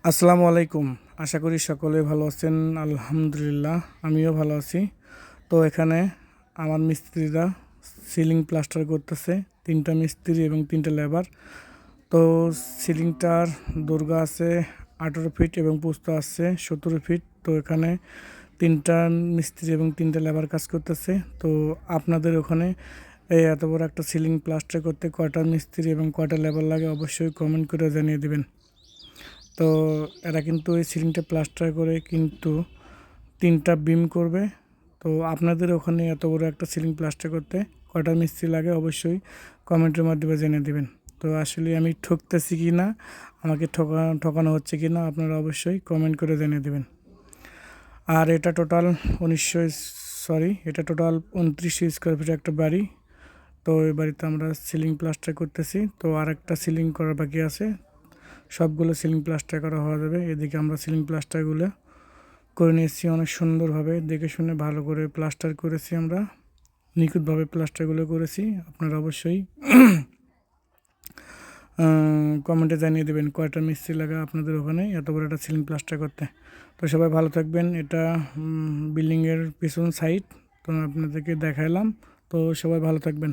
আসসালামু আলাইকুম। আশা করি সকলে ভালো আছেন। আলহামদুলিল্লাহ আমিও ভালো আছি। তো এখানে আমার মিস্ত্রিরা সিলিং প্লাস্টার করতেছে, 3টা মিস্ত্রি এবং 3টা লেবার। তো সিলিংটার দৈর্ঘ্য আছে 18 ফিট এবং প্রস্থ আছে 17 ফিট। তো এখানে 3টা মিস্ত্রি এবং 3টা লেবার কাজ করতেছে। তো আপনাদের ওখানে এই এত বড় একটা সিলিং প্লাস্টার করতে কয়টা মিস্ত্রি এবং কয়টা লেবার লাগে অবশ্যই কমেন্ট করে জানিয়ে দেবেন। তো এরা কিন্তু এই সিলিংটা প্লাস্টার করে কিন্তু 3টা বিম করবে। তো আপনাদের ওখানে এত বড় একটা সিলিং প্লাস্টার করতে কয়টা মিস্ত্রি লাগে অবশ্যই কমেন্টের মাধ্যমে জেনে দেবেন। তো আসলে আমি ঠকতেছি কি না, আমাকে ঠকানো হচ্ছে কি না, আপনারা অবশ্যই কমেন্ট করে জানিয়ে দেবেন। আর এটা টোটাল 2900 স্কোয়ার ফিট একটা বাড়ি। তো এই বাড়িতে আমরা সিলিং প্লাস্টার করতেছি। তো আর একটা সিলিং করার বাকি আছে, সবগুলো সিলিং প্লাস্টার করা হয়ে যাবে। এদিকে আমরা সিলিং প্লাস্টারগুলো করে নিয়েছি অনেক সুন্দরভাবে, দেখে শুনে ভালো করে প্লাস্টার করেছি, আমরা নিখুঁতভাবে প্লাস্টারগুলো করেছি। আপনারা অবশ্যই কমেন্টে জানিয়ে দেবেন কয়টা মিস্ত্রি লাগা আপনাদের ওখানে এত বড় একটা সিলিং প্লাস্টার করতে। তো সবাই ভালো থাকবেন। এটা বিল্ডিংয়ের পিছন সাইড, তো আপনাদেরকে দেখাইলাম। তো সবাই ভালো থাকবেন।